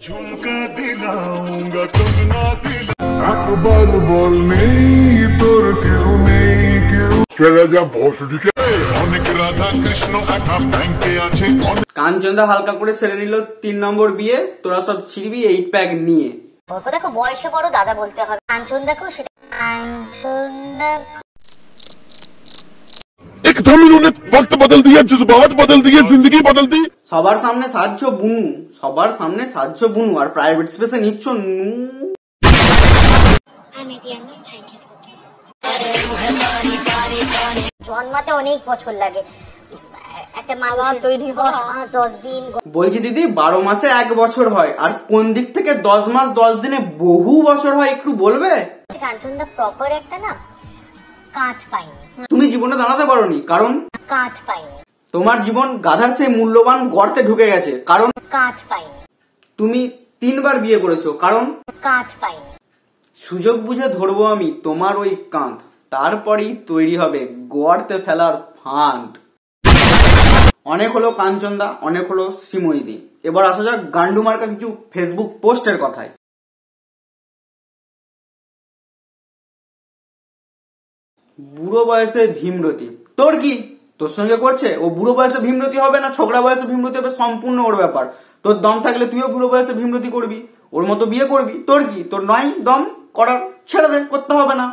झुमका दिलाऊंगा तुम ना दिला একবার বলনি তোর কেউ নেই কেউ ফেলে যা ভসডিকে অনেক রাধা কৃষ্ণ একা ব্যাংকে আছে। কাঞ্চনদা হালকা করে সেরে নিল 3 নম্বর বিয়ে, তোরা সব ছিড়বি 8 প্যাক নিয়ে। ওকে দেখো বয়সে বড় দাদা বলতে হবে। কাঞ্চনদাকেও সেটা কাঞ্চনদা एकदम इन्होंने वक्त बदल दिया, जज्बात बदल दिए, जिंदगी बदल दी। সবার সামনে সাহায্য বুনু, সবার সামনে সাহায্য বুনু, আর প্রাইভেট স্পেসে নিচ্ছ নু। জন্মাতে অনেক বছর লাগে, একটা মানুষ তৈরি 10 দিন। বলছি দিদি 12 মাসে 1 বছর হয়, আর কোন দিক থেকে 10 মাস 10 দিনে বহু বছর হয় একটু বলবে? কাঞ্চনদা প্রপার একটা না কাঁচ পাইনি। তুমি জীবনে দাঁড়াতে পারোনি কারণ কাঁচ পাইনি। তোমার জীবন গাধার সেই মূল্যবান গর্তে ঢুকে গেছে কারণ কাঁচ পাইনি। তুমি 3 বার বিয়ে করেছো কারণ কাঁচ পাইনি। সুযোগ বুঝে ধরবো আমি তোমার ওই কাঁধ, তারপরেই তৈরি হবে গর্তে ফেলার ফাঁদ। অনেক হলো কাঞ্চনদা, অনেক হলো শ্রীময়ীদি, এবার আসা যাক গান্ডু মার্কা কিছু ফেসবুক পোস্টের কথায়। বুড়ো বয়সে ভীমরতি, তোর কি? তোর সঙ্গে করছে ও বুড়ো বয়সে ভীমরতি হবে না ছোকরা বয়সে ভীমরতি হবে, সম্পূর্ণ ওর ব্যাপার। তোর দম থাকলে তুইও বুড়ো বয়সে ভীমরতি করবি, ওর মতো বিয়ে করবি। তোর কি? তোর নয় দম করার, ছেড়ে দে, করতে হবে না।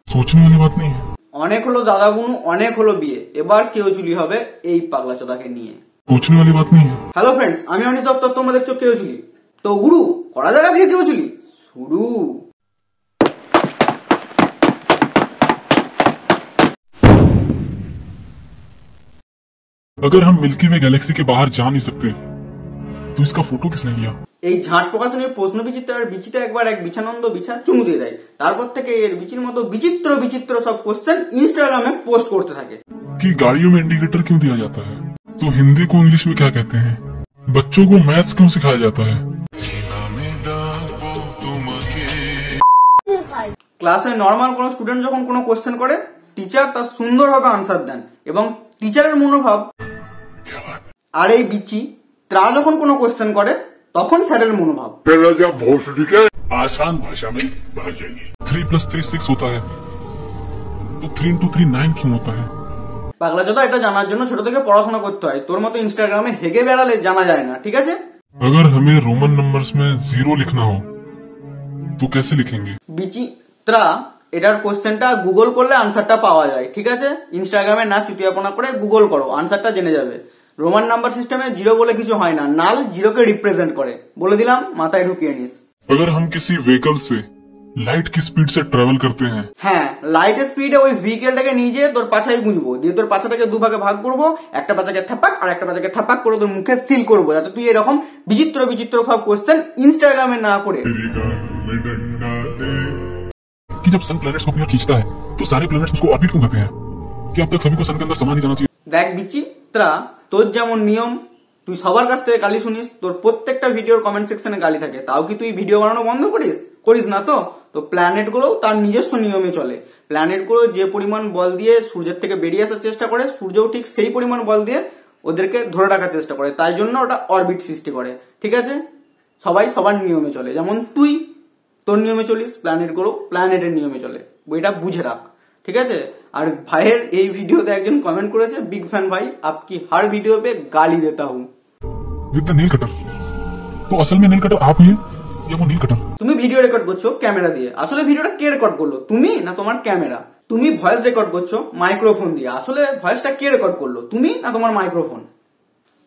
सोचने वाली बात नहीं है। অনেক হলো দাদা বুনু, অনেক হলো বিয়ে, এবার কেউ চুলি হবে এই পাগলা চোদাকে নিয়ে। सोचने वाली बात नहीं है। হ্যালো ফ্রেন্ডস, আমি অনিশ দত্ত, তোমরা দেখছো কেউ চুলি। তো গুরু করা যাক আজকে কেউ চুলি শুরু। अगर हम मिल्की वे गैलेक्सी के बाहर जा नहीं सकते तो इसका फोटो किसने लिया? এই ঝাঁট প্রকাশনের প্রশ্ন বিচিত্র আর বিচিতে একবার এক বিছানন্দ বিছা চুমু দিয়ে দেয়, তারপর থেকে এর বিচির মতো বিচিত্র বিচিত্র সব কোশ্চেন ইনস্টাগ্রামে পোস্ট করতে থাকে। कि गाड़ियों में इंडिकेटर क्यों दिया जाता है? तो हिंदी को इंग्लिश में क्या कहते हैं? बच्चों को मैथ्स क्यों सिखाया जाता है? ক্লাসে নর্মাল কোন স্টুডেন্ট যখন কোনো কোশ্চেন করে, টিচার তার সুন্দরভাবে আনসার দেন এবং টিচারের মনোভাব। আর এই বিচি ত্রা যখন কোনো কোশ্চেন করে তখন স্যারের মনোভাব। आसान भाषा में भागेंगे। 3 + 3 6 होता है, तो 3 × 3 9 क्यों होता है? পাগলা চোদা, এটা জানার জন্য ছোট থেকে পড়াশোনা করতে হয়, তোর মতো ইনস্টাগ্রামে হেগে বেড়ালে জানা যায় না, ঠিক আছে? अगर हमें रोमन नंबर्स में 0 लिखना हो तो कैसे लिखेंगे? বিচি ত্রা এটার কোশ্চেনটা গুগল করলে আনসারটা পাওয়া যায়, ঠিক আছে? ইনস্টাগ্রামে না চুতিয়াপনা করে গুগল করো, আনসারটা জেনে যাবে। রোমান নাম্বার সিস্টেমে 0 বলে কিছু হয় না, নাল 0 কে রিপ্রেজেন্ট করে, বলে দিলাম, মাথায় ঢুকিয়ে নিস। अगर हम किसी व्हीकल से लाइट की स्पीड से ट्रेवल करते हैं, হ্যাঁ, লাইট স্পিডে ওই ভেহিকেলটাকে নিয়ে যেয়ে তোর পাছায় গুঁজবো, দিয়ে তোর পাছাটাকে দুভাগে ভাগ করবো, একটা পাছাকে থাপাক আর একটা পাছাকে থাপাক করে তোর মুখে সিল করবো, যাতে তুই এরকম বিচিত্র বিচিত্র সব কোশ্চেন ইনস্টাগ্রামে না করে। कि जब सन प्लैनेट्स को अपनी ओर खींचता है तो सारे प्लैनेट्स उसको ऑर्बिट क्यों करते हैं? कि अब तक सभी को सन के अंदर समा नहीं जाना चाहिए? দেখ বিচিত্রা, তোর যেমন নিয়ম তুই সবার কাছ থেকে গালি শুনিস, তোর প্রত্যেকটা ভিডিওর কমেন্ট সেকশনে গালি থাকে, তাও কি তুই ভিডিও বানানো বন্ধ করিস না? তো প্ল্যানেট গুলো তার নিজস্ব নিয়মে চলে। প্ল্যানেট গুলো যে পরিমাণ বল দিয়ে সূর্যের থেকে বেরিয়ে আসার চেষ্টা করে, সূর্যও ঠিক সেই পরিমাণ বল দিয়ে ওদেরকে ধরে রাখার চেষ্টা করে, তাই জন্য ওটা অরবিট সৃষ্টি করে, ঠিক আছে? সবাই সবার নিয়মে চলে, যেমন তুই তোর নিয়মে চলিস, প্ল্যানেট গুলো প্ল্যানেটের নিয়মে চলে, বইটা বুঝে রাখ, ঠিক আছে? আর ভাইয়ের এই ভিডিওতে একজন কমেন্ট করেছে, बिग फैन भाई आपकी हर वीडियो पे गाली देता हूँ। With the nail cutter. तो असल में नील कटर आप ही हैं या वो नील कटर? তুমি ভিডিও রেকর্ড করছো ক্যামেরা দিয়ে, আসলে ভিডিওটা কে রেকর্ড করলো, তুমি না তোমার ক্যামেরা? তুমি ভয়েস রেকর্ড করছো মাইক্রোফোন দিয়ে, আসলে ভয়েসটা কে রেকর্ড করলো, তুমি না তোমার মাইক্রোফোন?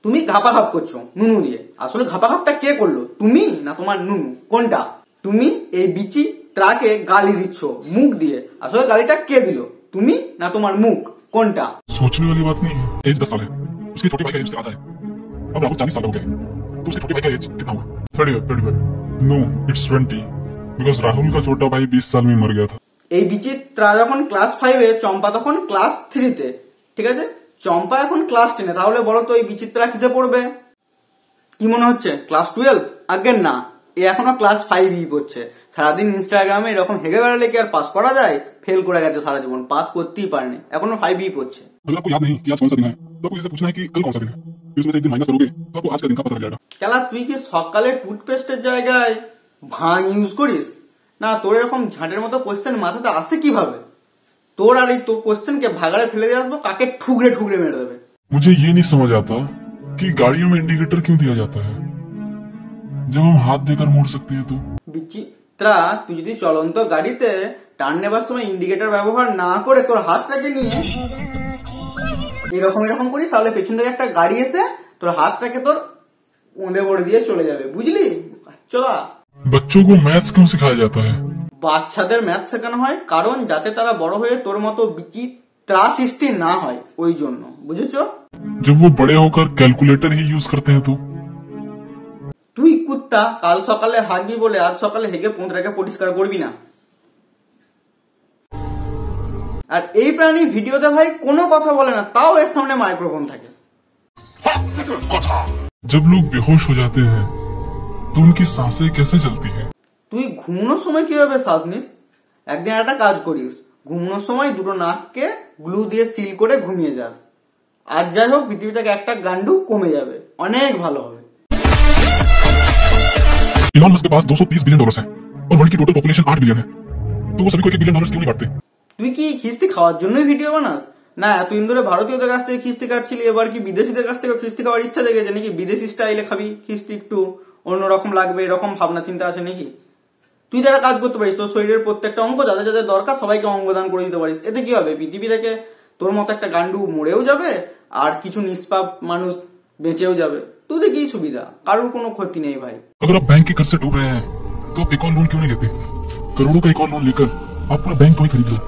তুমি ঘাপাঘাপ করছো নুনু দিয়ে, আসলে ঘাপাঘাপটা কে করলো, তুমি না তোমার নুনু? কোনটা? তুমি এই বিচি ত্রাকে গালি দিচ্ছ মুখ দিয়ে, আসলে গালিটা কে দিল, তুমি না তোমার মুখ? কোনটা? सोचने वाली बात नहीं है। एज 10 साल है, उसके छोटे भाई का एज से आधा है। अब राहुल 40 साल का हो गया है, तो उसके छोटे भाई का एज कितना हुआ? 35। नो, इट्स 20, बिकॉज राहुल का छोटा भाई 20 साल में मर गया था। এই বিচিত্রা যখন ক্লাস 5-এ, চম্পা তখন ক্লাস 3-তে, ঠিক আছে? চম্পা এখন ক্লাস 10-এ, তাহলে বলো তো এই বিচিত্রা কিসে পড়বে? কি মনে হচ্ছে ক্লাস 12? আগে না, এ এখনো ক্লাস 5-ই পড়ছে। সারাদিন ইনস্টাগ্রামে এরকম হেগে বেড়ালে কি আর পাস করা যায়? ফেল করে গেছে সারা জীবন, পাস করতেই পারেনি, এখনো 5-ই পড়ছে। अगर आपको याद नहीं कि आज कौन सा दिन है तो आपको इससे पूछना है कि कल कौन सा दिन है। उसमें से एक दिन माइनस करोगे तो आपको आज का दिन का पता लग जाएगा। কেলা তুই কি সকালে টুথপেস্টের জায়গায় ভাঙ ইউজ করিস না? তোর এরকম ঝাঁটের মতো কোশ্চেন মাথাতে আসে কিভাবে? তোর আর এই তোর কোশ্চেনকে ভাগাড়ে ফেলে দিয়ে আসবো, কাকে ঠুকরে ঠুকরে মেরে দেবে। मुझे ये नहीं समझ आता कि गाड़ियों में इंडिकेटर क्यों दिया जाता है जब हम हाथ देकर मोड़ सकते हैं तो। বিচিত্রা, তুই যদি চলন্ত গাড়িতে টার্ন নেবার সময় ইন্ডিকেটর ব্যবহার না করে তোর হাতটাকে নিয়ে এরকম এরকম করিস, তাহলে পেছন থেকে একটা গাড়ি এসে তোর হাতটাকে তোর ওঁদে বড়ে দিয়ে চলে যাবে, বুঝলি? চলা। बच्चों को मैथ्स क्यों सिखाया जाता है? বাচ্চাদের ম্যাথ শেখানো হয় কারণ যাতে তারা বড় হয়ে তোর মতো বিচিত্রা সৃষ্টি না হয়, ওই জন্য, বুঝেছো? जब वो बड़े होकर कैलकुलेटर ही यूज करते हैं तो। তুই কুত্তা, কাল সকালে হাগবি বলে আজ সকালে হেগে পোঁতটাকে পরিষ্কার করবি না। আর এই প্রাণী ভিডিওতে ভাই কোনো কথা বলে না, তাও এর সামনে মাইক্রোফোন থাকে। जब लोग बेहोश हो जाते हैं तो उनकी सांसें कैसे चलती हैं? তুই ঘুমানোর সময় কিভাবে শ্বাস নিস? একদিন একটা কাজ করিস, ঘুমানোর সময় দুটো নাককে গ্লু দিয়ে সিল করে ঘুমিয়ে যাস। আর যাই হোক, পৃথিবী থেকে একটা গান্ডু কমে যাবে, অনেক ভালো হবে। इलॉन मस्क के पास $230 बिलियन है और वर्ल्ड की टोटल पॉपुलेशन 8 बिलियन है, तो वो सभी को $1 बिलियन क्यों नहीं बांटते? তুই কি খিস্তি খাওয়ার জন্যই ভিডিও বানাস? না এতদিন ধরে ভারতীয়দের কাছ থেকে খিস্তি খাচ্ছিলি, এবার কি বিদেশিদের কাছ থেকে খিস্তি খাওয়ার ইচ্ছা দেখেছে নাকি? বিদেশি স্টাইলে খাবি খিস্তি, একটু অন্যরকম লাগবে, এরকম ভাবনা চিন্তা আছে নাকি? তুই যারা কাজ করতে পারিস, তোর শরীরের প্রত্যেকটা অঙ্গ যাদের যাদের দরকার সবাইকে অঙ্গদান করে দিতে পারিস, এতে কি হবে? পৃথিবী থেকে তোর মতো একটা গান্ডু মরেও যাবে আর কিছু নিষ্পাপ মানুষ বেঁচেও যাবে। তোদের কি সুবিধা? কারোর কোনো ক্ষতি নেই ভাই। अगर आप बैंक के कर्ज से डूब रहे हैं तो आप एक और लोन क्यों नहीं लेते? करोड़ों का एक और लोन लेकर आप पूरा बैंक क्यों खरीद लो?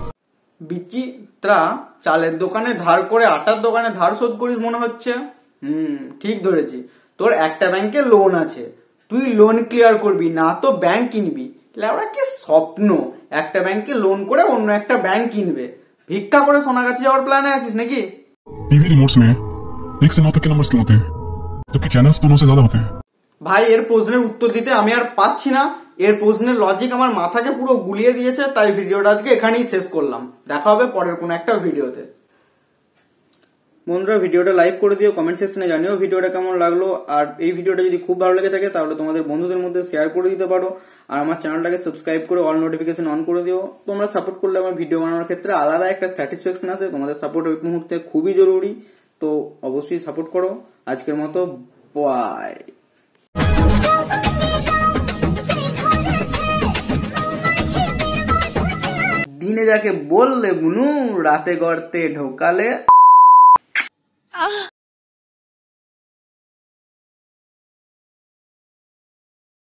বিচিত্রা, চালের দোকানে ধার করে আটার দোকানে ধার শোধ করিস মনে হচ্ছে। ঠিক ধরেছি, তোর একটা ব্যাংকে লোন আছে, তুই লোন ক্লিয়ার করবি না তো ব্যাংক কিনবি। ওরা কি স্বপ্ন, একটা ব্যাংকে লোন করে অন্য একটা ব্যাংক কিনবে? ভিক্ষা করে সোনাগাছি যাওয়ার প্ল্যানে আছিস নাকি? टीवी रिमोट्स में 1 से 9 तक के नंबर्स क्यों होते हैं जबकि चैनल्स तो 9 से ज्यादा होते हैं? ভাই এর প্রশ্নের উত্তর দিতে আমি আর পাচ্ছি না, এর প্রশ্নের লজিক আমার মাথাকে পুরো গুলিয়ে দিয়েছে, তাই ভিডিওটা আজকে এখানেই শেষ করলাম। দেখা হবে পরের কোনো একটা ভিডিওতে। বন্ধুরা, ভিডিওটা লাইক করে দিও, কমেন্ট সেকশনে জানিও ভিডিওটা কেমন লাগলো। আর এই ভিডিওটা যদি খুব ভালো লেগে থাকে তাহলে তোমাদের বন্ধুদের মধ্যে শেয়ার করে দিতে পারো। আর আমার চ্যানেলটাকে সাবস্ক্রাইব করে অল নোটিফিকেশন অন করে দিও। তোমরা সাপোর্ট করলে আমার ভিডিও বানানোর ক্ষেত্রে আলাদা একটা স্যাটিসফ্যাকশন আছে। তোমাদের সাপোর্ট ওই মুহূর্তে খুবই জরুরি, তো অবশ্যই সাপোর্ট করো। আজকের মতো বাই। দিনে যাকে বললে বুনু, রাতে গর্তে ঢোকালে।